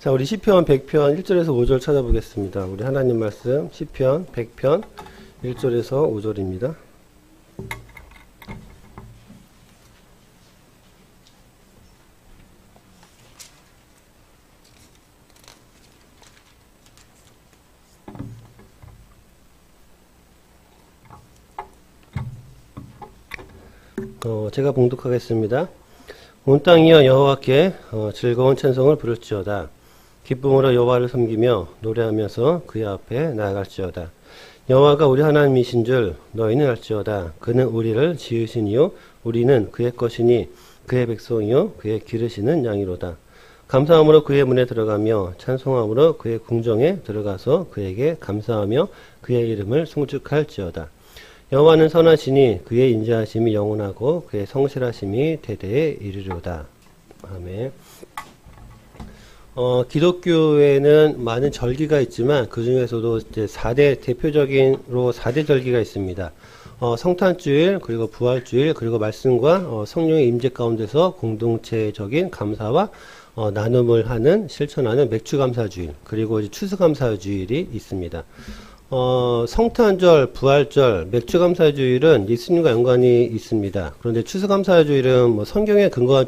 자, 우리 시편 100편 1절에서 5절 찾아보겠습니다. 우리 하나님 말씀 시편 100편 1절에서 5절입니다. 제가 봉독하겠습니다. 온 땅이여 여호와께 즐거운 찬송을 부를지어다. 기쁨으로 여호와를 섬기며 노래하면서 그의 앞에 나아갈지어다. 여호와가 우리 하나님이신 줄 너희는 알지어다. 그는 우리를 지으시니요 우리는 그의 것이니 그의 백성이요 그의 기르시는 양이로다. 감사함으로 그의 문에 들어가며 찬송함으로 그의 궁정에 들어가서 그에게 감사하며 그의 이름을 송축할지어다. 여호와는 선하시니 그의 인자하심이 영원하고 그의 성실하심이 대대에 이르리로다. 아멘. 기독교에는 많은 절기가 있지만 그 중에서도 이제 4대 대표적인로 4대 절기가 있습니다. 성탄주일, 그리고 부활주일, 그리고 말씀과 성령의 임재 가운데서 공동체적인 감사와 나눔을 하는 실천하는 맥주감사주일, 그리고 이제 추수감사주일이 있습니다. 성탄절, 부활절, 맥주감사주일은 예수님과 연관이 있습니다. 그런데 추수감사주일은 뭐 성경에 근거한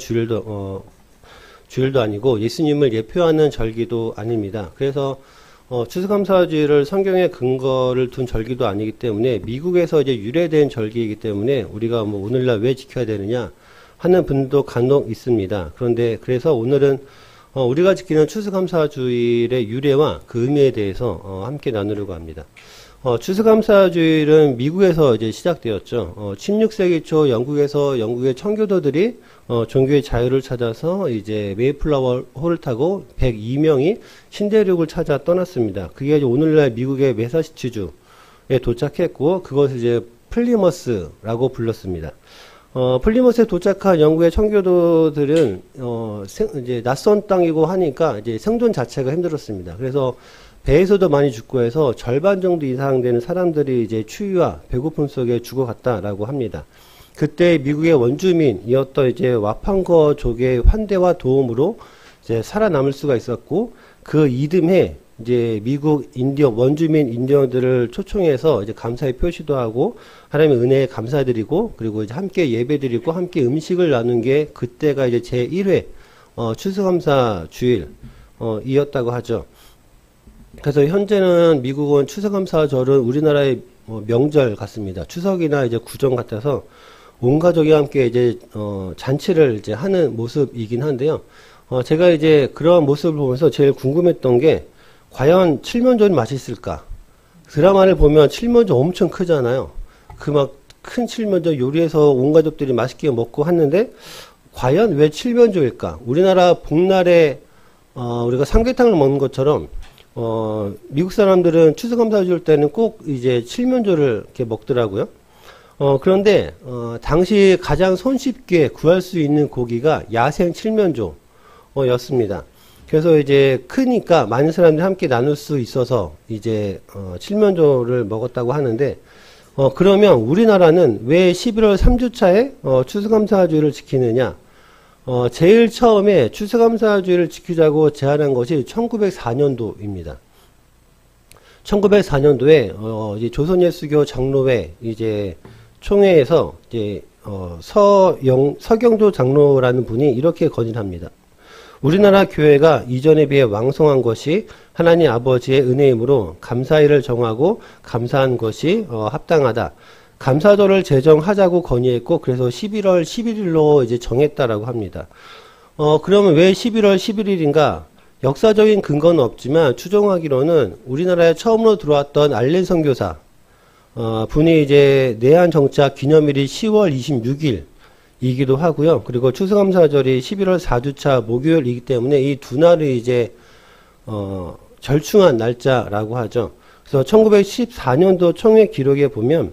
주일도 아니고 예수님을 예표하는 절기도 아닙니다. 그래서 추수감사주일을 성경에 근거를 둔 절기도 아니기 때문에 미국에서 이제 유래된 절기이기 때문에 우리가 뭐 오늘날 왜 지켜야 되느냐 하는 분도 간혹 있습니다. 그런데 그래서 오늘은 우리가 지키는 추수감사주일의 유래와 그 의미에 대해서 함께 나누려고 합니다. 추수감사주일은 미국에서 이제 시작되었죠. 16세기 초 영국의 청교도들이 종교의 자유를 찾아서 이제 메이플라워 호를 타고 102명이 신대륙을 찾아 떠났습니다. 그게 이제 오늘날 미국의 매사추세츠주에 도착했고 그것을 이제 플리머스라고 불렀습니다. 플리머스에 도착한 영국의 청교도들은 이제 낯선 땅이고 하니까 이제 생존 자체가 힘들었습니다. 그래서 배에서도 많이 죽고 해서 절반 정도 이상 되는 사람들이 이제 추위와 배고픔 속에 죽어갔다라고 합니다. 그때 미국의 원주민이었던 이제 와판거족의 환대와 도움으로 이제 살아남을 수가 있었고 그 이듬해 이제 미국 원주민 인디언들을 초청해서 이제 감사의 표시도 하고 하나님의 은혜에 감사드리고 그리고 이제 함께 예배드리고 함께 음식을 나눈 게 그때가 이제 제 1회 추수감사 주일 이었다고 하죠. 그래서 현재는 미국은 추수감사절은 우리나라의 명절 같습니다. 추석이나 이제 구정 같아서 온 가족이 함께 이제 잔치를 이제 하는 모습이긴 한데요. 제가 이제 그런 모습을 보면서 제일 궁금했던 게 과연 칠면조는 맛있을까? 드라마를 보면 칠면조 엄청 크잖아요. 그 막 큰 칠면조 요리해서 온 가족들이 맛있게 먹고 하는데 과연 왜 칠면조일까? 우리나라 복날에 우리가 삼계탕을 먹는 것처럼 미국 사람들은 추수감사 줄 때는 꼭 이제 칠면조를 이렇게 먹더라고요. 그런데 당시 가장 손쉽게 구할 수 있는 고기가 야생 칠면조였습니다. 그래서 이제 크니까 많은 사람들이 함께 나눌 수 있어서 이제 칠면조를 먹었다고 하는데 그러면 우리나라는 왜 11월 3주차에 추수감사주일을 지키느냐? 제일 처음에 추수감사주일을 지키자고 제안한 것이 1904년도입니다. 1904년도에 이제 조선예수교 장로회 이제 총회에서 이제 서경조 장로라는 분이 이렇게 건의합니다. 우리나라 교회가 이전에 비해 왕성한 것이 하나님 아버지의 은혜이므로 감사일을 정하고 감사한 것이 합당하다. 감사절을 제정하자고 건의했고 그래서 11월 11일로 이제 정했다라고 합니다. 그러면 왜 11월 11일인가? 역사적인 근거는 없지만 추정하기로는 우리나라에 처음으로 들어왔던 알렌 선교사 분이 이제 내한 정착 기념일이 10월 26일이기도 하고요. 그리고 추수감사절이 11월 4주차 목요일이기 때문에 이 두 날이 이제 절충한 날짜라고 하죠. 그래서 1914년도 총회 기록에 보면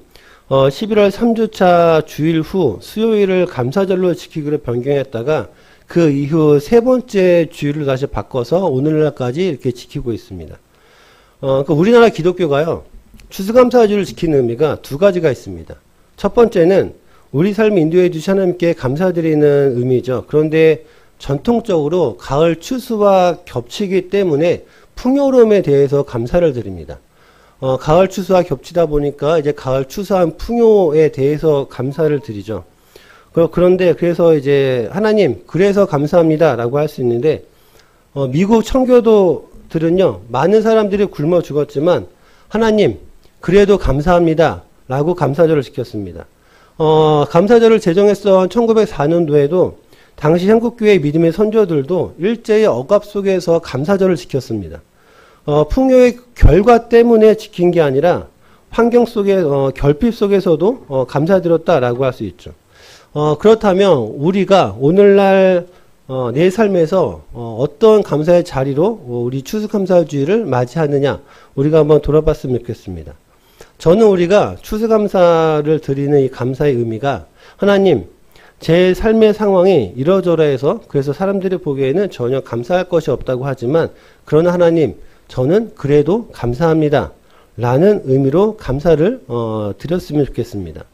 11월 3주차 주일 후 수요일을 감사절로 지키기로 변경했다가 그 이후 세 번째 주일을 다시 바꿔서 오늘날까지 이렇게 지키고 있습니다. 우리나라 기독교가요, 추수감사주일을 지키는 의미가 두 가지가 있습니다. 첫 번째는 우리 삶을 인도해 주신 하나님께 감사드리는 의미죠. 그런데 전통적으로 가을 추수와 겹치기 때문에 풍요로움에 대해서 감사를 드립니다. 가을 추수와 겹치다 보니까 이제 가을 추수한 풍요에 대해서 감사를 드리죠. 그런데 그래서 이제 하나님 그래서 감사합니다 라고 할 수 있는데 미국 청교도들은요 많은 사람들이 굶어 죽었지만 하나님 그래도 감사합니다 라고 감사절을 지켰습니다. 감사절을 제정했던 1904년도에도 당시 한국교회 믿음의 선조들도 일제의 억압 속에서 감사절을 지켰습니다. 풍요의 결과 때문에 지킨 게 아니라 환경 속에 결핍 속에서도 감사드렸다라고 할 수 있죠. 그렇다면 우리가 오늘날 내 삶에서 어떤 감사의 자리로 우리 추수감사주의를 맞이하느냐 우리가 한번 돌아봤으면 좋겠습니다. 저는 우리가 추수감사를 드리는 이 감사의 의미가 하나님 제 삶의 상황이 이러저러해서 그래서 사람들이 보기에는 전혀 감사할 것이 없다고 하지만 그러나 하나님 저는 그래도 감사합니다 라는 의미로 감사를 드렸으면 좋겠습니다.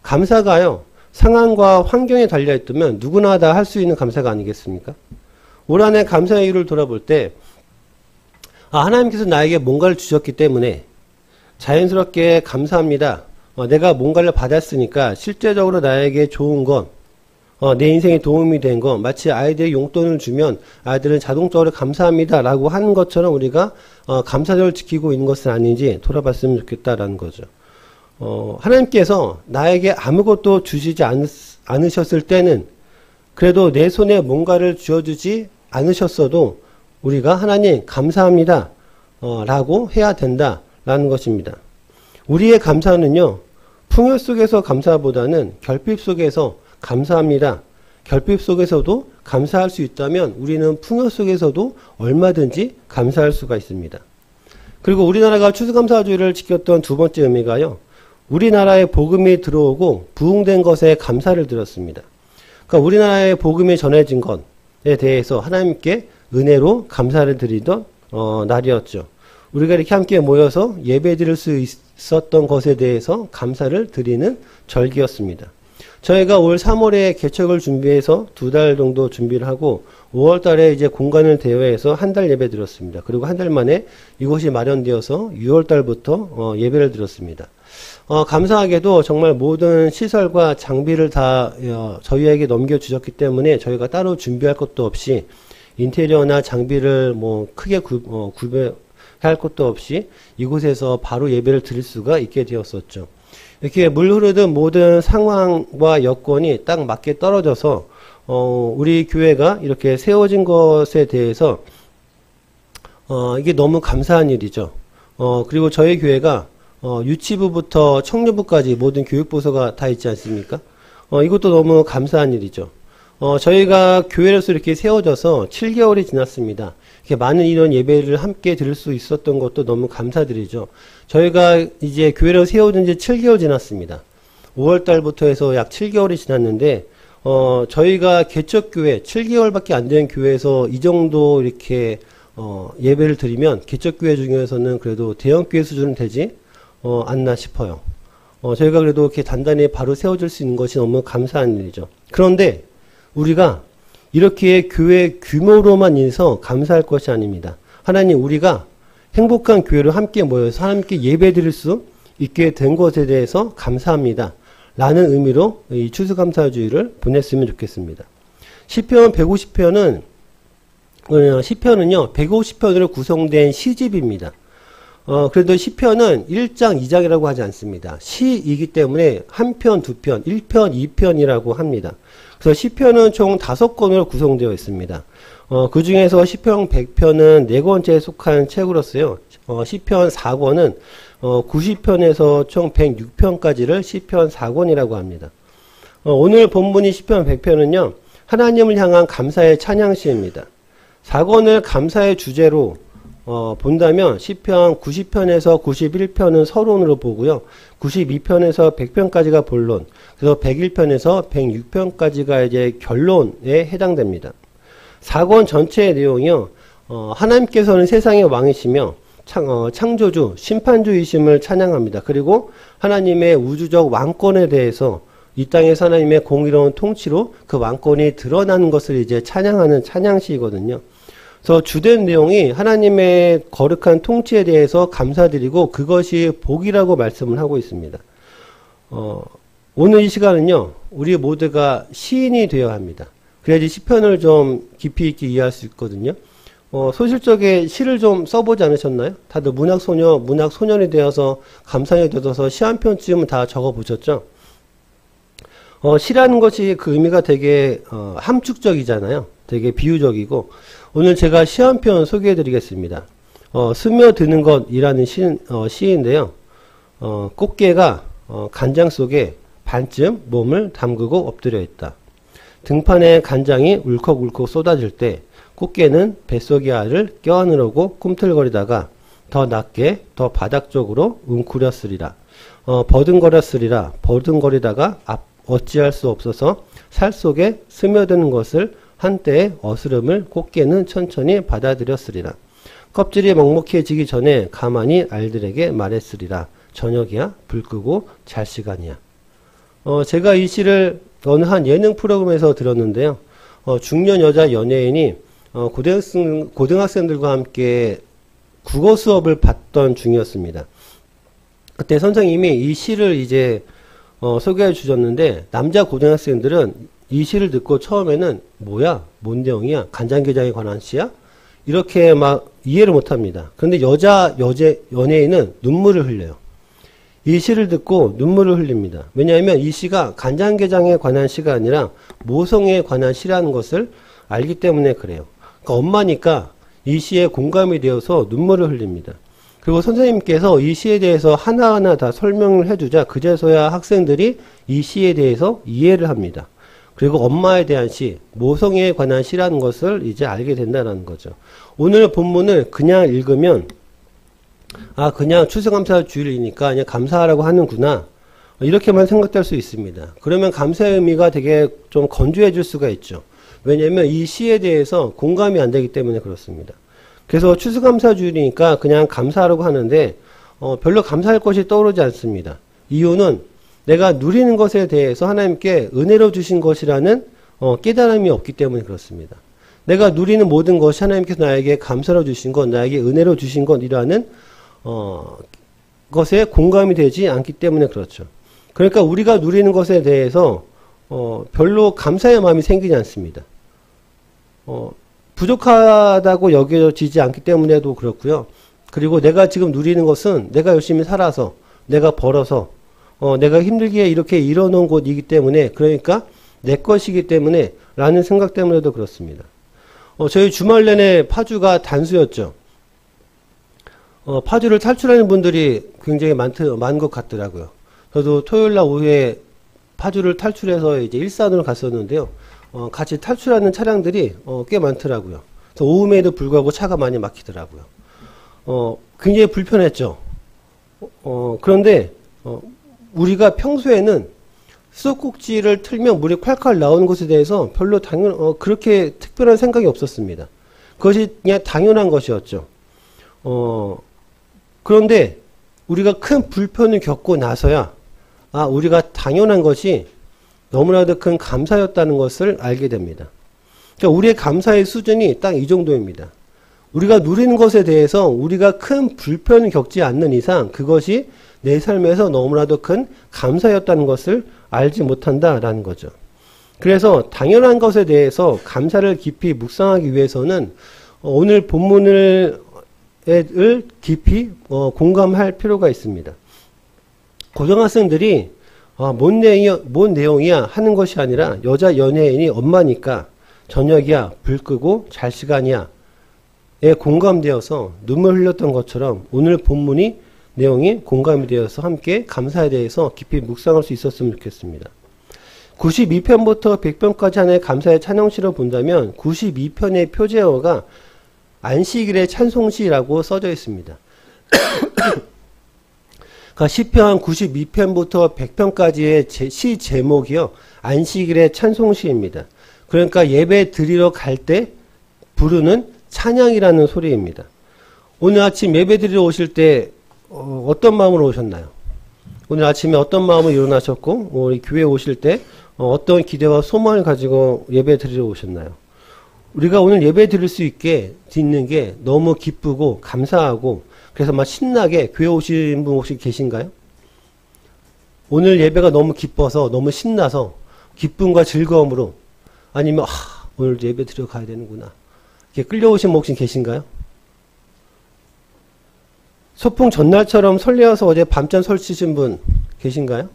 감사가요 상황과 환경에 달려있다면 누구나 다 할 수 있는 감사가 아니겠습니까? 올 한해 감사의 이유를 돌아볼 때 하나님께서 나에게 뭔가를 주셨기 때문에 자연스럽게 감사합니다. 내가 뭔가를 받았으니까 실제적으로 나에게 좋은 것, 내 인생에 도움이 된 것, 마치 아이들이 용돈을 주면 아이들은 자동적으로 감사합니다 라고 하는 것처럼 우리가 감사절을 지키고 있는 것은 아닌지 돌아봤으면 좋겠다라는 거죠. 하나님께서 나에게 아무것도 주시지 않으셨을 때는 그래도 내 손에 뭔가를 쥐어주지 않으셨어도 우리가 하나님 감사합니다 라고 해야 된다라는 것입니다. 우리의 감사는요 풍요 속에서 감사보다는 결핍 속에서 감사합니다. 결핍 속에서도 감사할 수 있다면 우리는 풍요 속에서도 얼마든지 감사할 수가 있습니다. 그리고 우리나라가 추수감사주의를 지켰던 두 번째 의미가요. 우리나라에 복음이 들어오고 부흥된 것에 감사를 드렸습니다. 그러니까 우리나라에 복음이 전해진 것에 대해서 하나님께 은혜로 감사를 드리던 날이었죠. 우리가 이렇게 함께 모여서 예배 드릴 수 있었던 것에 대해서 감사를 드리는 절기였습니다. 저희가 올 3월에 개척을 준비해서 2달 정도 준비를 하고 5월 달에 이제 공간을 대여해서 한 달 예배 드렸습니다. 그리고 한 달 만에 이곳이 마련되어서 6월 달부터 예배를 드렸습니다. 감사하게도 정말 모든 시설과 장비를 다 저희에게 넘겨주셨기 때문에 저희가 따로 준비할 것도 없이 인테리어나 장비를 뭐 크게 구매할 것도 없이 이곳에서 바로 예배를 드릴 수가 있게 되었었죠. 이렇게 물 흐르던 모든 상황과 여건이 딱 맞게 떨어져서 우리 교회가 이렇게 세워진 것에 대해서 이게 너무 감사한 일이죠. 그리고 저희 교회가 유치부부터 청년부까지 모든 교육부서가 다 있지 않습니까? 이것도 너무 감사한 일이죠. 저희가 교회로서 이렇게 세워져서 7개월이 지났습니다. 이렇게 많은 인원 예배를 함께 드릴 수 있었던 것도 너무 감사드리죠. 저희가 이제 교회로 세워진 지 7개월 지났습니다. 5월 달부터 해서 약 7개월이 지났는데, 저희가 개척교회 7개월밖에 안 된 교회에서 이 정도 이렇게, 예배를 드리면 개척교회 중에서는 그래도 대형교회 수준은 되지, 않나 싶어요. 저희가 그래도 이렇게 단단히 바로 세워질 수 있는 것이 너무 감사한 일이죠. 그런데 우리가 이렇게 교회 규모로만 인해서 감사할 것이 아닙니다. 하나님 우리가 행복한 교회로 함께 모여서 하나님께 예배 드릴 수 있게 된 것에 대해서 감사합니다. 라는 의미로 이 추수감사주의를 보냈으면 좋겠습니다. 시편 150편은 시편은요 150편으로 구성된 시집입니다. 그래도 시편은 1장, 2장이라고 하지 않습니다. 시이기 때문에 한 편, 두 편, 1편, 2편이라고 합니다. 그래서 시편은 총 5권으로 구성되어 있습니다. 그 중에서 시편 100편은 4권째에 속한 책으로서요. 시편 4권은 90편에서 총 106편까지를 시편 4권이라고 합니다. 오늘 본문이 시편 100편은요. 하나님을 향한 감사의 찬양시입니다. 4권을 감사의 주제로 본다면 시편 90편에서 91편은 서론으로 보고요. 92편에서 100편까지가 본론, 그래서 101편에서 106편까지가 이제 결론에 해당됩니다. 4권 전체의 내용이요. 하나님께서는 세상의 왕이시며 창조주, 심판주이심을 찬양합니다. 그리고 하나님의 우주적 왕권에 대해서 이 땅에서 하나님의 공의로운 통치로 그 왕권이 드러나는 것을 이제 찬양하는 찬양시이거든요. 그래서 주된 내용이 하나님의 거룩한 통치에 대해서 감사드리고 그것이 복이라고 말씀을 하고 있습니다. 오늘 이 시간은요, 우리 모두가 시인이 되어야 합니다. 그래야지 시편을 좀 깊이 있게 이해할 수 있거든요. 소실적에 시를 좀 써보지 않으셨나요? 다들 문학소년이 되어서 감상에 들어서 시 한 편쯤은 다 적어보셨죠? 시라는 것이 그 의미가 되게 함축적이잖아요. 되게 비유적이고, 오늘 제가 시 한 편 소개해 드리겠습니다. 스며드는 것이라는 시인데요. 꽃게가 간장 속에 반쯤 몸을 담그고 엎드려 있다. 등판에 간장이 울컥울컥 쏟아질 때 꽃게는 뱃속의 알을 껴안으려고 꿈틀거리다가 더 낮게 더 바닥 쪽으로 웅크렸으리라. 버둥거리다가 어찌할 수 없어서 살 속에 스며드는 것을 한때의 어스름을 꽃게는 천천히 받아들였으리라. 껍질이 먹먹해지기 전에 가만히 알들에게 말했으리라. 저녁이야, 불 끄고 잘 시간이야. 제가 이 시를 어느 한 예능 프로그램에서 들었는데요. 중년 여자 연예인이 고등학생들과 함께 국어 수업을 받던 중이었습니다. 그때 선생님이 이 시를 이제 소개해 주셨는데, 남자 고등학생들은 이 시를 듣고 처음에는 뭐야? 뭔 내용이야? 간장게장에 관한 시야? 이렇게 막 이해를 못 합니다. 그런데 여자 연예인은 눈물을 흘려요. 이 시를 듣고 눈물을 흘립니다. 왜냐하면 이 시가 간장게장에 관한 시가 아니라 모성에 관한 시라는 것을 알기 때문에 그래요. 그러니까 엄마니까 이 시에 공감이 되어서 눈물을 흘립니다. 그리고 선생님께서 이 시에 대해서 하나하나 다 설명을 해주자 그제서야 학생들이 이 시에 대해서 이해를 합니다. 그리고 엄마에 대한 시, 모성애에 관한 시라는 것을 이제 알게 된다는 거죠. 오늘 본문을 그냥 읽으면 그냥 추수감사 주일이니까 그냥 감사하라고 하는구나, 이렇게만 생각될 수 있습니다. 그러면 감사의 의미가 되게 좀 건조해질 수가 있죠. 왜냐하면 이 시에 대해서 공감이 안 되기 때문에 그렇습니다. 그래서 추수감사 주일이니까 그냥 감사하라고 하는데 별로 감사할 것이 떠오르지 않습니다. 이유는 내가 누리는 것에 대해서 하나님께 은혜로 주신 것이라는 깨달음이 없기 때문에 그렇습니다. 내가 누리는 모든 것이 하나님께서 나에게 감사로 주신 것, 나에게 은혜로 주신 것이라는 것에 공감이 되지 않기 때문에 그렇죠. 그러니까 우리가 누리는 것에 대해서 별로 감사의 마음이 생기지 않습니다. 부족하다고 여겨지지 않기 때문에도 그렇고요. 그리고 내가 지금 누리는 것은 내가 열심히 살아서, 내가 벌어서, 내가 힘들게 이렇게 이뤄놓은 곳이기 때문에, 그러니까 내 것이기 때문에 라는 생각 때문에도 그렇습니다. 저희 주말 내내 파주가 단수였죠. 파주를 탈출하는 분들이 굉장히 많은 것 같더라고요. 저도 토요일날 오후에 파주를 탈출해서 이제 일산으로 갔었는데요. 같이 탈출하는 차량들이 꽤 많더라고요. 그래서 오후에도 불구하고 차가 많이 막히더라고요. 굉장히 불편했죠. 그런데 우리가 평소에는 수도꼭지를 틀면 물이 콸콸 나오는 것에 대해서 별로 그렇게 특별한 생각이 없었습니다. 그것이 그냥 당연한 것이었죠. 그런데 우리가 큰 불편을 겪고 나서야 우리가 당연한 것이 너무나도 큰 감사였다는 것을 알게 됩니다. 그러니까 우리의 감사의 수준이 딱 이 정도입니다. 우리가 누리는 것에 대해서 우리가 큰 불편을 겪지 않는 이상 그것이 내 삶에서 너무나도 큰 감사였다는 것을 알지 못한다라는 거죠. 그래서 당연한 것에 대해서 감사를 깊이 묵상하기 위해서는 오늘 본문을 깊이 공감할 필요가 있습니다. 고등학생들이 뭔 내용이야 하는 것이 아니라 여자 연예인이 엄마니까 저녁이야, 불 끄고 잘 시간이야 에 공감되어서 눈물 흘렸던 것처럼 오늘 본문이 내용이 공감이 되어서 함께 감사에 대해서 깊이 묵상할 수 있었으면 좋겠습니다. 92편부터 100편까지 하나의 감사의 찬양시를 본다면 92편의 표제어가 안식일의 찬송시라고 써져 있습니다. 그러니까 시편 92편부터 100편까지의 시 제목이요, 안식일의 찬송시입니다. 그러니까 예배 드리러 갈 때 부르는 찬양이라는 소리입니다. 오늘 아침 예배 드리러 오실 때 어떤 마음으로 오셨나요? 오늘 아침에 어떤 마음으로 일어나셨고, 우리 교회에 오실 때 어떤 기대와 소망을 가지고 예배 드리러 오셨나요? 우리가 오늘 예배 드릴 수 있게 있는 게 너무 기쁘고 감사하고 그래서 막 신나게 교회 오신 분 혹시 계신가요? 오늘 예배가 너무 기뻐서 너무 신나서 기쁨과 즐거움으로 아니면 오늘 예배 드려 가야 되는구나 이렇게 끌려오신 분 혹시 계신가요? 소풍 전날처럼 설레어서 어제 밤잠 설치신 분 계신가요?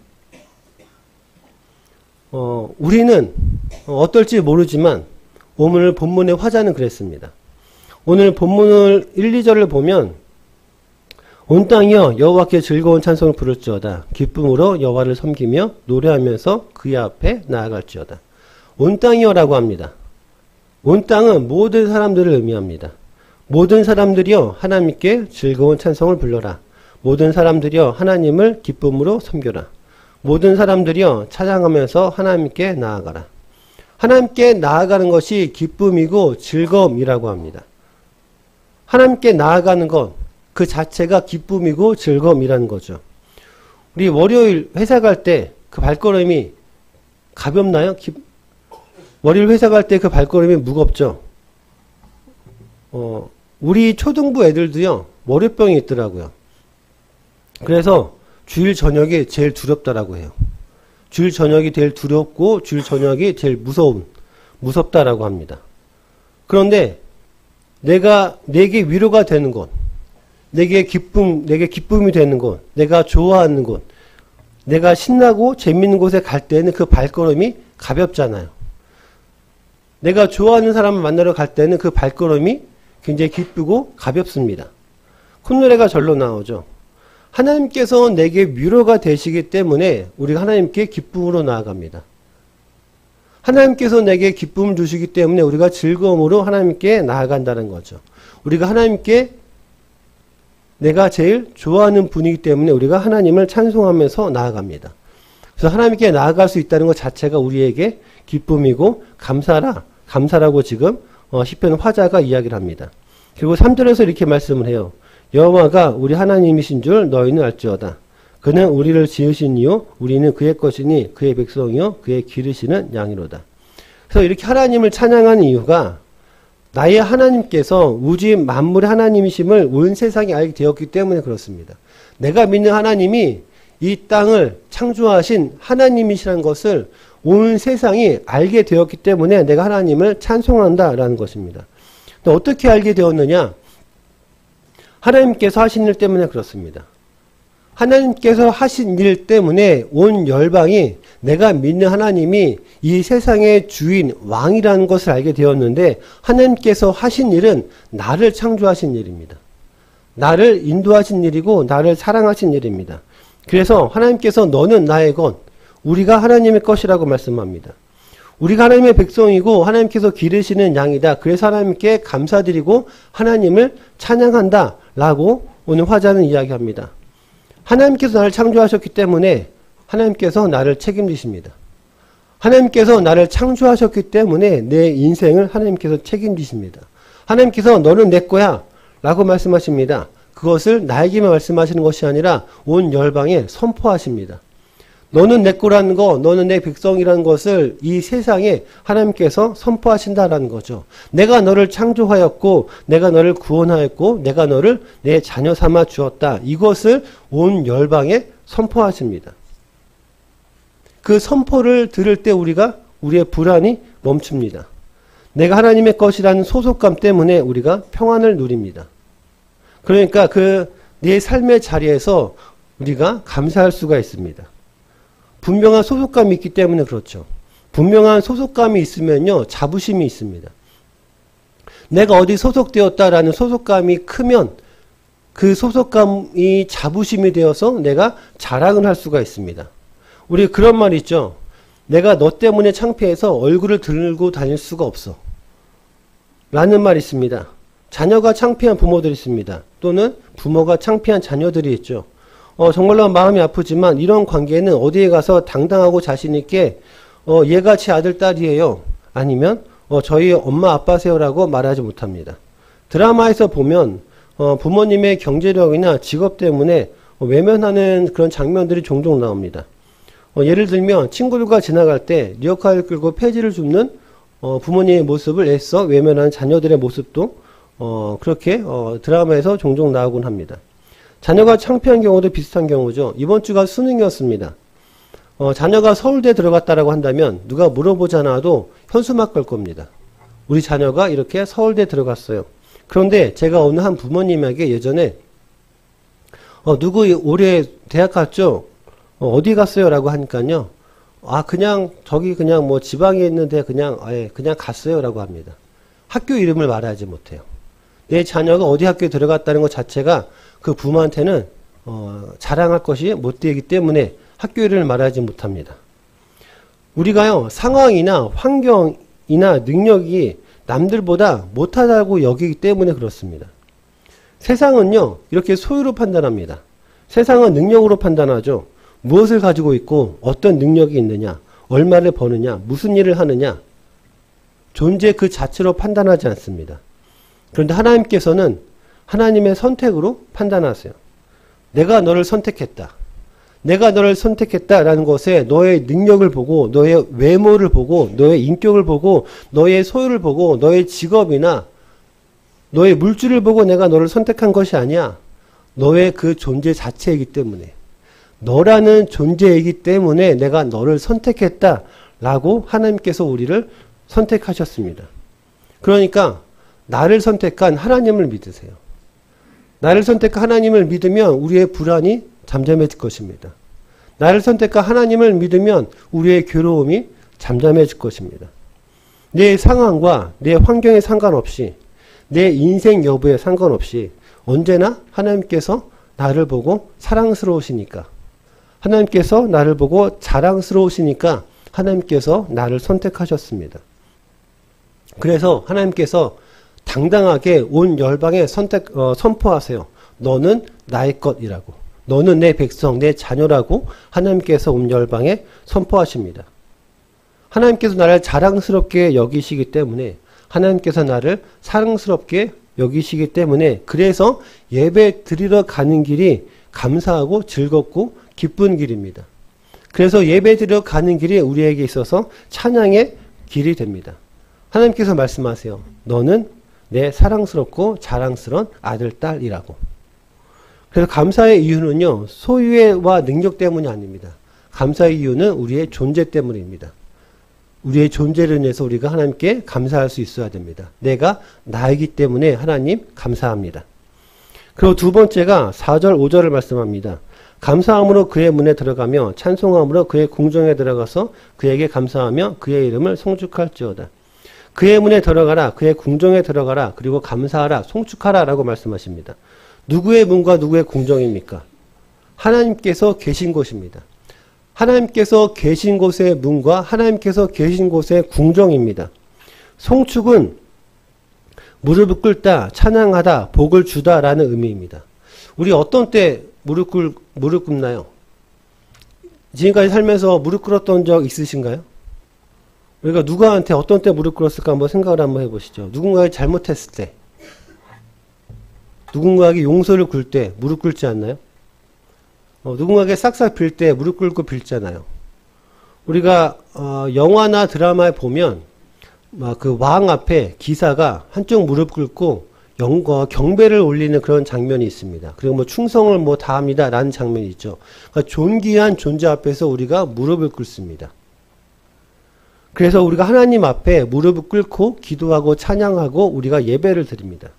우리는 어떨지 모르지만 오늘 본문의 화자는 그랬습니다. 오늘 본문을 1, 2절을 보면 온 땅이여 여호와께 즐거운 찬송을 부를지어다. 기쁨으로 여호와를 섬기며 노래하면서 그의 앞에 나아갈지어다. 온 땅이여라고 합니다. 온 땅은 모든 사람들을 의미합니다. 모든 사람들이여 하나님께 즐거운 찬송을 불러라. 모든 사람들이여 하나님을 기쁨으로 섬겨라. 모든 사람들이여 찬양하면서 하나님께 나아가라. 하나님께 나아가는 것이 기쁨이고 즐거움이라고 합니다. 하나님께 나아가는 것, 그 자체가 기쁨이고 즐거움이라는 거죠. 우리 월요일 회사 갈 때 그 발걸음이 가볍나요? 월요일 회사 갈 때 그 발걸음이 무겁죠? 우리 초등부 애들도요, 월요병이 있더라고요. 그래서 주일 저녁이 제일 두렵다라고 해요. 주일 저녁이 제일 두렵고 주일 저녁이 제일 무섭다라고 합니다. 그런데 내게 위로가 되는 곳, 내게 기쁨이 되는 곳, 내가 좋아하는 곳, 내가 신나고 재밌는 곳에 갈 때는 그 발걸음이 가볍잖아요. 내가 좋아하는 사람을 만나러 갈 때는 그 발걸음이 굉장히 기쁘고 가볍습니다. 콧노래가 절로 나오죠. 하나님께서 내게 위로가 되시기 때문에 우리가 하나님께 기쁨으로 나아갑니다. 하나님께서 내게 기쁨을 주시기 때문에 우리가 즐거움으로 하나님께 나아간다는 거죠. 우리가 하나님께 내가 제일 좋아하는 분이기 때문에 우리가 하나님을 찬송하면서 나아갑니다. 그래서 하나님께 나아갈 수 있다는 것 자체가 우리에게 기쁨이고 감사라고 지금 시편 화자가 이야기를 합니다. 그리고 3절에서 이렇게 말씀을 해요. 여호와가 우리 하나님이신 줄 너희는 알지어다. 그는 우리를 지으신 이요 우리는 그의 것이니 그의 백성이요 그의 기르시는 양이로다. 그래서 이렇게 하나님을 찬양하는 이유가 나의 하나님께서 우주 만물의 하나님이심을 온 세상이 알게 되었기 때문에 그렇습니다. 내가 믿는 하나님이 이 땅을 창조하신 하나님이시라는 것을 온 세상이 알게 되었기 때문에 내가 하나님을 찬송한다라는 것입니다. 또 어떻게 알게 되었느냐? 하나님께서 하신 일 때문에 그렇습니다. 하나님께서 하신 일 때문에 온 열방이 내가 믿는 하나님이 이 세상의 주인, 왕이라는 것을 알게 되었는데 하나님께서 하신 일은 나를 창조하신 일입니다. 나를 인도하신 일이고 나를 사랑하신 일입니다. 그래서 하나님께서 너는 나의 것, 우리가 하나님의 것이라고 말씀합니다. 우리가 하나님의 백성이고 하나님께서 기르시는 양이다. 그래서 하나님께 감사드리고 하나님을 찬양한다 라고 오늘 화자는 이야기합니다. 하나님께서 나를 창조하셨기 때문에 하나님께서 나를 책임지십니다. 하나님께서 나를 창조하셨기 때문에 내 인생을 하나님께서 책임지십니다. 하나님께서 너는 내 거야 라고 말씀하십니다. 그것을 나에게만 말씀하시는 것이 아니라 온 열방에 선포하십니다. 너는 내 거라는 거, 너는 내 백성이라는 것을 이 세상에 하나님께서 선포하신다라는 거죠. 내가 너를 창조하였고, 내가 너를 구원하였고, 내가 너를 내 자녀 삼아 주었다. 이것을 온 열방에 선포하십니다. 그 선포를 들을 때 우리의 불안이 멈춥니다. 내가 하나님의 것이라는 소속감 때문에 우리가 평안을 누립니다. 그러니까 내 삶의 자리에서 우리가 감사할 수가 있습니다. 분명한 소속감이 있기 때문에 그렇죠. 분명한 소속감이 있으면요, 자부심이 있습니다. 내가 어디 소속되었다라는 소속감이 크면 그 소속감이 자부심이 되어서 내가 자랑을 할 수가 있습니다. 우리 그런 말 있죠. 내가 너 때문에 창피해서 얼굴을 들고 다닐 수가 없어. 라는 말이 있습니다. 자녀가 창피한 부모들이 있습니다. 또는 부모가 창피한 자녀들이 있죠. 정말로 마음이 아프지만 이런 관계는 어디에 가서 당당하고 자신있게 얘가 제 아들 딸이에요. 아니면 저희 엄마 아빠세요라고 말하지 못합니다. 드라마에서 보면 부모님의 경제력이나 직업 때문에 외면하는 그런 장면들이 종종 나옵니다. 예를 들면 친구들과 지나갈 때 리어카를 끌고 폐지를 줍는 부모님의 모습을 애써 외면하는 자녀들의 모습도 그렇게 드라마에서 종종 나오곤 합니다. 자녀가 창피한 경우도 비슷한 경우죠. 이번 주가 수능이었습니다. 자녀가 서울대 들어갔다라고 한다면 누가 물어보지 않아도 현수막 걸 겁니다. 우리 자녀가 이렇게 서울대 들어갔어요. 그런데 제가 어느 한 부모님에게 예전에 누구 올해 대학 갔죠? 어디 갔어요? 라고 하니까요. 그냥 저기 그냥 뭐 지방에 있는데 그냥 갔어요. 라고 합니다. 학교 이름을 말하지 못해요. 내 자녀가 어디 학교에 들어갔다는 것 자체가 그 부모한테는 자랑할 것이 못 되기 때문에 학교 이름을 말하지 못합니다. 우리가요, 상황이나 환경이나 능력이 남들보다 못하다고 여기기 때문에 그렇습니다. 세상은요, 이렇게 소유로 판단합니다. 세상은 능력으로 판단하죠. 무엇을 가지고 있고 어떤 능력이 있느냐, 얼마를 버느냐, 무슨 일을 하느냐, 존재 그 자체로 판단하지 않습니다. 그런데 하나님께서는 하나님의 선택으로 판단하세요. 내가 너를 선택했다. 내가 너를 선택했다라는 것에 너의 능력을 보고, 너의 외모를 보고, 너의 인격을 보고, 너의 소유를 보고, 너의 직업이나 너의 물질을 보고 내가 너를 선택한 것이 아니야. 너의 그 존재 자체이기 때문에, 너라는 존재이기 때문에 내가 너를 선택했다라고 하나님께서 우리를 선택하셨습니다. 그러니까 나를 선택한 하나님을 믿으세요. 나를 선택한 하나님을 믿으면 우리의 불안이 잠잠해질 것입니다. 나를 선택한 하나님을 믿으면 우리의 괴로움이 잠잠해질 것입니다. 내 상황과 내 환경에 상관없이, 내 인생 여부에 상관없이 언제나 하나님께서 나를 보고 사랑스러우시니까, 하나님께서 나를 보고 자랑스러우시니까 하나님께서 나를 선택하셨습니다. 그래서 하나님께서 당당하게 온 열방에 선포하세요. 너는 나의 것이라고. 너는 내 백성, 내 자녀라고 하나님께서 온 열방에 선포하십니다. 하나님께서 나를 자랑스럽게 여기시기 때문에, 하나님께서 나를 사랑스럽게 여기시기 때문에, 그래서 예배 드리러 가는 길이 감사하고 즐겁고 기쁜 길입니다. 그래서 예배 드리러 가는 길이 우리에게 있어서 찬양의 길이 됩니다. 하나님께서 말씀하세요. 너는 내 사랑스럽고 자랑스러운 아들, 딸이라고. 그래서 감사의 이유는요, 소유와 능력 때문이 아닙니다. 감사의 이유는 우리의 존재 때문입니다. 우리의 존재를 인해서 우리가 하나님께 감사할 수 있어야 됩니다. 내가 나이기 때문에 하나님 감사합니다. 그리고 두 번째가 4절, 5절을 말씀합니다. 감사함으로 그의 문에 들어가며 찬송함으로 그의 궁정에 들어가서 그에게 감사하며 그의 이름을 송축할지어다. 그의 문에 들어가라, 그의 궁정에 들어가라, 그리고 감사하라, 송축하라 라고 말씀하십니다. 누구의 문과 누구의 궁정입니까? 하나님께서 계신 곳입니다. 하나님께서 계신 곳의 문과 하나님께서 계신 곳의 궁정입니다. 송축은 무릎을 꿇다, 찬양하다, 복을 주다 라는 의미입니다. 우리 어떤 때 무릎 꿇나요? 지금까지 살면서 무릎 꿇었던 적 있으신가요? 우리가 누구한테 어떤 때 무릎 꿇었을까 한번 생각을 한번 해보시죠. 누군가가 잘못했을 때, 누군가에게 용서를 굴 때 무릎 꿇지 않나요? 누군가에게 싹싹 빌 때 무릎 꿇고 빌잖아요. 우리가 영화나 드라마에 보면 그 왕 앞에 기사가 한쪽 무릎 꿇고 경배를 올리는 그런 장면이 있습니다. 그리고 뭐 충성을 뭐 다합니다 라는 장면이 있죠. 그러니까 존귀한 존재 앞에서 우리가 무릎을 꿇습니다. 그래서 우리가 하나님 앞에 무릎을 꿇고 기도하고 찬양하고 우리가 예배를 드립니다.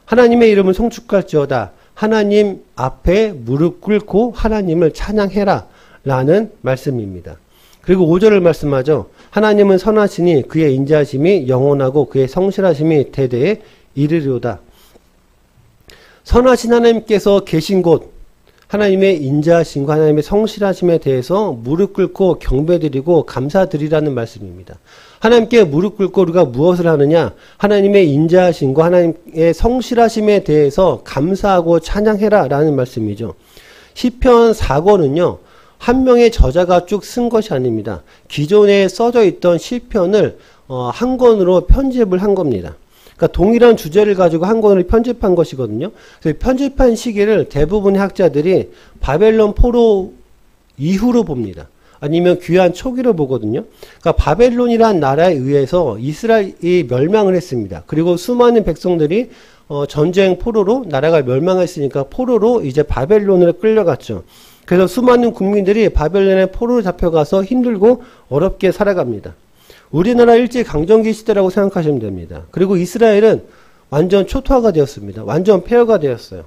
하나님의 이름을 송축할지어다. 하나님 앞에 무릎 꿇고 하나님을 찬양해라 라는 말씀입니다. 그리고 5절을 말씀하죠. 하나님은 선하시니 그의 인자하심이 영원하고 그의 성실하심이 대대에 이르리로다. 선하신 하나님께서 계신 곳, 하나님의 인자하심과 하나님의 성실하심에 대해서 무릎 꿇고 경배드리고 감사드리라는 말씀입니다. 하나님께 무릎 꿇고 우리가 무엇을 하느냐? 하나님의 인자하심과 하나님의 성실하심에 대해서 감사하고 찬양해라 라는 말씀이죠. 시편 4권은요. 한 명의 저자가 쭉 쓴 것이 아닙니다. 기존에 써져 있던 시편을 한 권으로 편집을 한 겁니다. 그러니까 동일한 주제를 가지고 한 권을 편집한 것이거든요. 그래서 편집한 시기를 대부분의 학자들이 바벨론 포로 이후로 봅니다. 아니면 귀환 초기로 보거든요. 그러니까 바벨론이라는 나라에 의해서 이스라엘이 멸망을 했습니다. 그리고 수많은 백성들이 전쟁 포로로 나라가 멸망했으니까 포로로 이제 바벨론으로 끌려갔죠. 그래서 수많은 국민들이 바벨론의 포로로 잡혀가서 힘들고 어렵게 살아갑니다. 우리나라 일제강점기 시대라고 생각하시면 됩니다. 그리고 이스라엘은 완전 초토화가 되었습니다. 완전 폐허가 되었어요.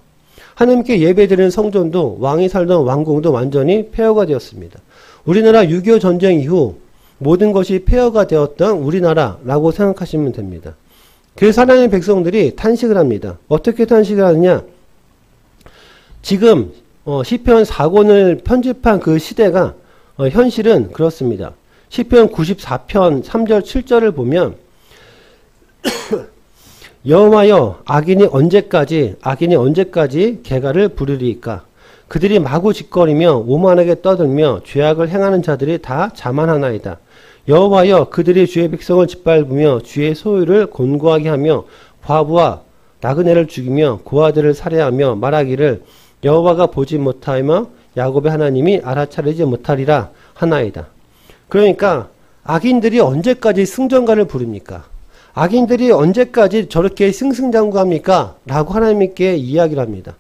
하나님께 예배드리는 성전도 왕이 살던 왕궁도 완전히 폐허가 되었습니다. 우리나라 6.25 전쟁 이후 모든 것이 폐허가 되었던 우리나라라고 생각하시면 됩니다. 그래서 하나님의 백성들이 탄식을 합니다. 어떻게 탄식을 하느냐? 지금 시편 4권을 편집한 그 시대가 현실은 그렇습니다. 시편 94편 3절 7절을 보면 여호와여 악인이 언제까지 개가를 부르리이까? 그들이 마구 짓거리며 오만하게 떠들며 죄악을 행하는 자들이 다 자만하나이다. 여호와여 그들이 주의 백성을 짓밟으며 주의 소유를 곤고하게 하며 과부와 나그네를 죽이며 고아들을 살해하며 말하기를 여호와가 보지 못하며 야곱의 하나님이 알아차리지 못하리라 하나이다. 그러니까 악인들이 언제까지 승전가를 부릅니까? 악인들이 언제까지 저렇게 승승장구합니까? 라고 하나님께 이야기를 합니다.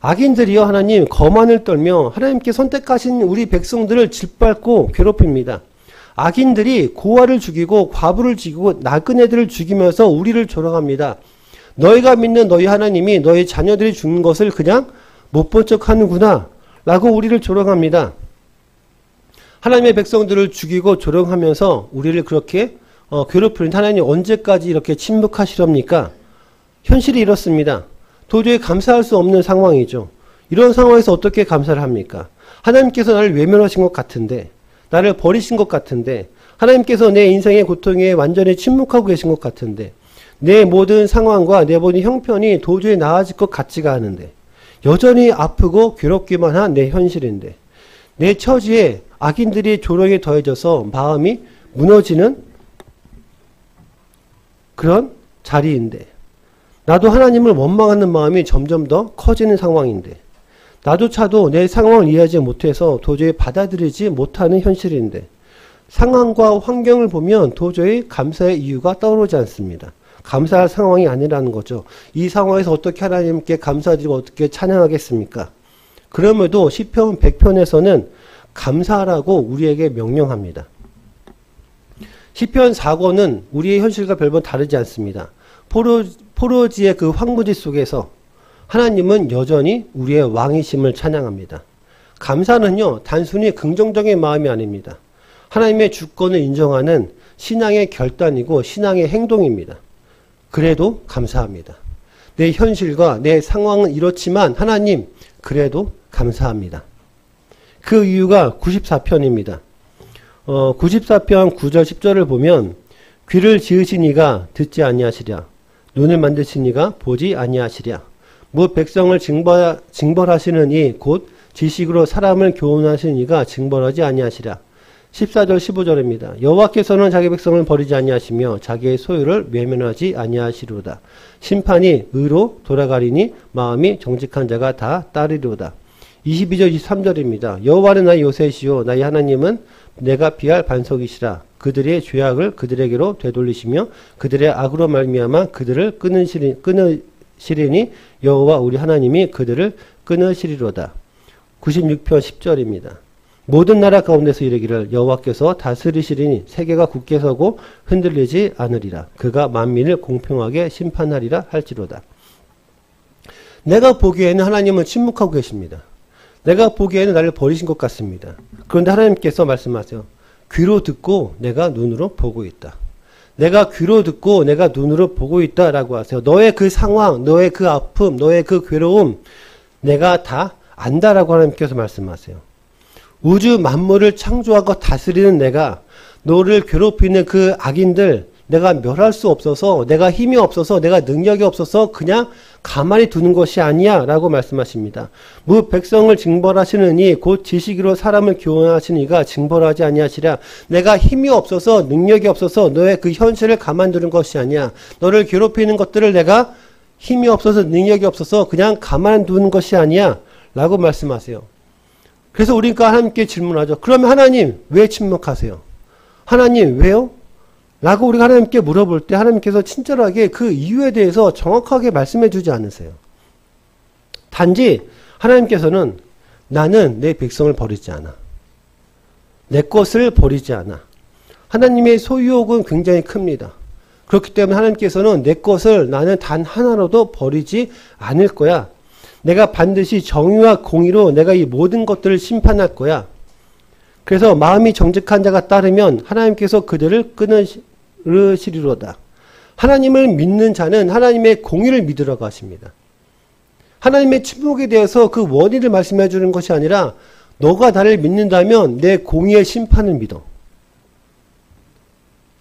악인들이요 하나님 거만을 떨며 하나님께 선택하신 우리 백성들을 짓밟고 괴롭힙니다. 악인들이 고아를 죽이고 과부를 죽이고 나그네들을 죽이면서 우리를 조롱합니다. 너희가 믿는 너희 하나님이 너희 자녀들이 죽는 것을 그냥 못 본 척 하는구나 라고 우리를 조롱합니다. 하나님의 백성들을 죽이고 조롱하면서 우리를 그렇게 괴롭히는 하나님 언제까지 이렇게 침묵하시렵니까? 현실이 이렇습니다. 도저히 감사할 수 없는 상황이죠. 이런 상황에서 어떻게 감사를 합니까? 하나님께서 나를 외면하신 것 같은데, 나를 버리신 것 같은데, 하나님께서 내 인생의 고통에 완전히 침묵하고 계신 것 같은데, 내 모든 상황과 내 모든 형편이 도저히 나아질 것 같지가 않은데, 여전히 아프고 괴롭기만 한 내 현실인데, 내 처지에 악인들이 조롱이 더해져서 마음이 무너지는 그런 자리인데, 나도 하나님을 원망하는 마음이 점점 더 커지는 상황인데, 나조차도 내 상황을 이해하지 못해서 도저히 받아들이지 못하는 현실인데, 상황과 환경을 보면 도저히 감사의 이유가 떠오르지 않습니다. 감사할 상황이 아니라는 거죠. 이 상황에서 어떻게 하나님께 감사드리고 어떻게 찬양하겠습니까? 그럼에도 시편 100편에서는 감사하라고 우리에게 명령합니다. 시편 4권은 우리의 현실과 별반 다르지 않습니다. 포로지의 그 황무지 속에서 하나님은 여전히 우리의 왕이심을 찬양합니다. 감사는요, 단순히 긍정적인 마음이 아닙니다. 하나님의 주권을 인정하는 신앙의 결단이고 신앙의 행동입니다. 그래도 감사합니다. 내 현실과 내 상황은 이렇지만 하나님, 그래도 감사합니다. 그 이유가 94편입니다. 94편 9절 10절을 보면 귀를 지으신 이가 듣지 아니하시랴. 눈을 만드신 이가 보지 아니하시랴. 무엇 백성을 징벌하시는 이 곧 지식으로 사람을 교훈하시는 이가 징벌하지 아니하시랴. 14절 15절입니다. 여호와께서는 자기 백성을 버리지 아니하시며 자기의 소유를 외면하지 아니하시리로다. 심판이 의로 돌아가리니 마음이 정직한 자가 다 따르리로다. 22절 23절입니다. 여호와는 나의 요새시요 나의 하나님은 내가 피할 반석이시라. 그들의 죄악을 그들에게로 되돌리시며 그들의 악으로 말미암아 그들을 끊으시리니 여호와 우리 하나님이 그들을 끊으시리로다. 96편 10절입니다. 모든 나라 가운데서 이르기를 여호와께서 다스리시리니 세계가 굳게 서고 흔들리지 않으리라. 그가 만민을 공평하게 심판하리라 할지로다. 내가 보기에는 하나님은 침묵하고 계십니다. 내가 보기에는 나를 버리신 것 같습니다. 그런데 하나님께서 말씀하세요. 귀로 듣고 내가 눈으로 보고 있다. 내가 귀로 듣고 내가 눈으로 보고 있다라고 하세요. 너의 그 상황, 너의 그 아픔, 너의 그 괴로움 내가 다 안다라고 하나님께서 말씀하세요. 우주 만물을 창조하고 다스리는 내가 너를 괴롭히는 그 악인들 내가 멸할 수 없어서, 내가 힘이 없어서, 내가 능력이 없어서 그냥 가만히 두는 것이 아니야 라고 말씀하십니다. 무 백성을 징벌하시느니 곧 지식으로 사람을 교훈하시는 이가 징벌하지 아니하시랴. 내가 힘이 없어서 능력이 없어서 너의 그 현실을 가만두는 것이 아니야. 너를 괴롭히는 것들을 내가 힘이 없어서 능력이 없어서 그냥 가만두는 것이 아니야 라고 말씀하세요. 그래서 우리가 하나님께 질문하죠. 그러면 하나님 왜 침묵하세요? 하나님 왜요? 라고 우리가 하나님께 물어볼 때 하나님께서 친절하게 그 이유에 대해서 정확하게 말씀해 주지 않으세요. 단지 하나님께서는 나는 내 백성을 버리지 않아. 내 것을 버리지 않아. 하나님의 소유욕은 굉장히 큽니다. 그렇기 때문에 하나님께서는 내 것을 나는 단 하나로도 버리지 않을 거야. 내가 반드시 정의와 공의로 내가 이 모든 것들을 심판할 거야. 그래서 마음이 정직한 자가 따르면 하나님께서 그들을 끊으시리로다. 하나님을 믿는 자는 하나님의 공의를 믿으라고 하십니다. 하나님의 침묵에 대해서 그 원인을 말씀해 주는 것이 아니라 너가 나를 믿는다면 내 공의의 심판을 믿어.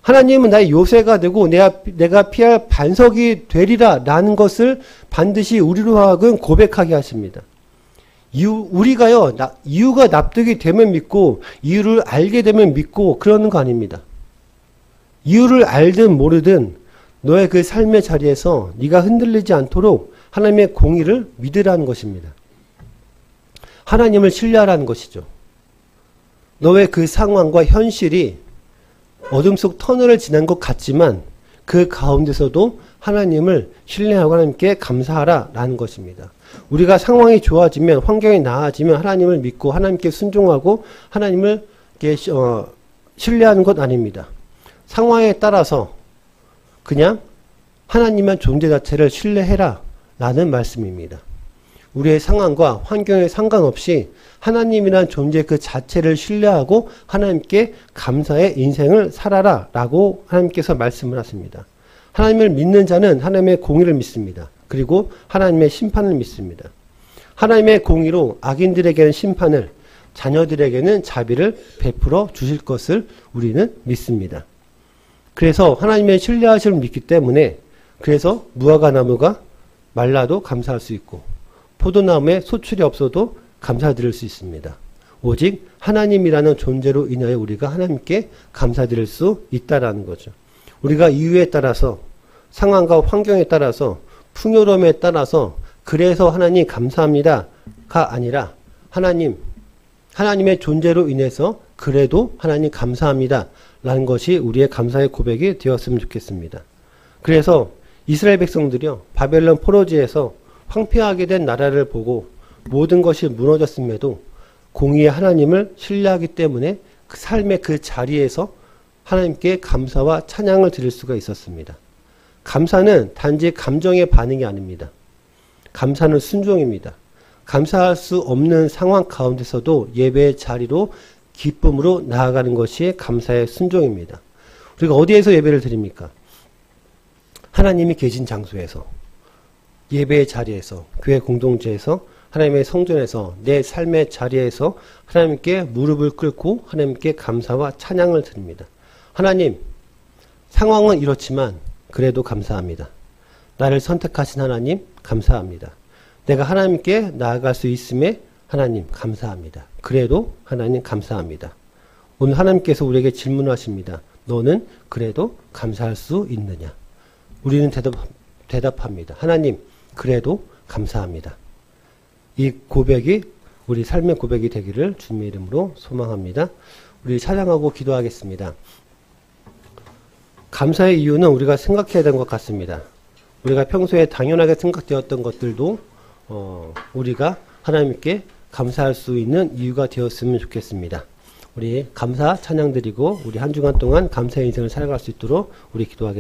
하나님은 나의 요새가 되고 내가 피할 반석이 되리라 라는 것을 반드시 우리로 하여금 고백하게 하십니다. 우리가요, 이유가 납득이 되면 믿고 이유를 알게 되면 믿고 그러는 거 아닙니다. 이유를 알든 모르든 너의 그 삶의 자리에서 네가 흔들리지 않도록 하나님의 공의를 믿으라는 것입니다. 하나님을 신뢰하라는 것이죠. 너의 그 상황과 현실이 어둠 속 터널을 지난 것 같지만 그 가운데서도 하나님을 신뢰하고 하나님께 감사하라 라는 것입니다. 우리가 상황이 좋아지면, 환경이 나아지면 하나님을 믿고 하나님께 순종하고 하나님을 신뢰하는 것 아닙니다. 상황에 따라서 그냥 하나님의 존재 자체를 신뢰해라 라는 말씀입니다. 우리의 상황과 환경에 상관없이 하나님이란 존재 그 자체를 신뢰하고 하나님께 감사의 인생을 살아라 라고 하나님께서 말씀을 하십니다. 하나님을 믿는 자는 하나님의 공의를 믿습니다. 그리고 하나님의 심판을 믿습니다. 하나님의 공의로 악인들에게는 심판을, 자녀들에게는 자비를 베풀어 주실 것을 우리는 믿습니다. 그래서 하나님의 신뢰하심을 믿기 때문에 그래서 무화과 나무가 말라도 감사할 수 있고 포도나무에 소출이 없어도 감사드릴 수 있습니다. 오직 하나님이라는 존재로 인하여 우리가 하나님께 감사드릴 수 있다라는 거죠. 우리가 이유에 따라서 상황과 환경에 따라서 풍요로움에 따라서 그래서 하나님 감사합니다가 아니라 하나님의 존재로 인해서 그래도 하나님 감사합니다 라는 것이 우리의 감사의 고백이 되었으면 좋겠습니다. 그래서 이스라엘 백성들이요, 바벨론 포로지에서 황폐하게 된 나라를 보고 모든 것이 무너졌음에도 공의의 하나님을 신뢰하기 때문에 그 삶의 그 자리에서 하나님께 감사와 찬양을 드릴 수가 있었습니다. 감사는 단지 감정의 반응이 아닙니다. 감사는 순종입니다. 감사할 수 없는 상황 가운데서도 예배의 자리로 기쁨으로 나아가는 것이 감사의 순종입니다. 우리가 어디에서 예배를 드립니까? 하나님이 계신 장소에서, 예배의 자리에서, 교회 공동체에서, 하나님의 성전에서, 내 삶의 자리에서 하나님께 무릎을 꿇고 하나님께 감사와 찬양을 드립니다. 하나님, 상황은 이렇지만 그래도 감사합니다. 나를 선택하신 하나님 감사합니다. 내가 하나님께 나아갈 수 있음에 하나님 감사합니다. 그래도 하나님 감사합니다. 오늘 하나님께서 우리에게 질문하십니다. 너는 그래도 감사할 수 있느냐? 우리는 대답합니다. 하나님, 그래도 감사합니다. 이 고백이 우리 삶의 고백이 되기를 주님의 이름으로 소망합니다. 우리 찬양하고 기도하겠습니다. 감사의 이유는 우리가 생각해야 되는 것 같습니다. 우리가 평소에 당연하게 생각되었던 것들도 우리가 하나님께 감사할 수 있는 이유가 되었으면 좋겠습니다. 우리 감사 찬양 드리고 우리 한 주간 동안 감사의 인생을 살아갈 수 있도록 우리 기도하겠습니다.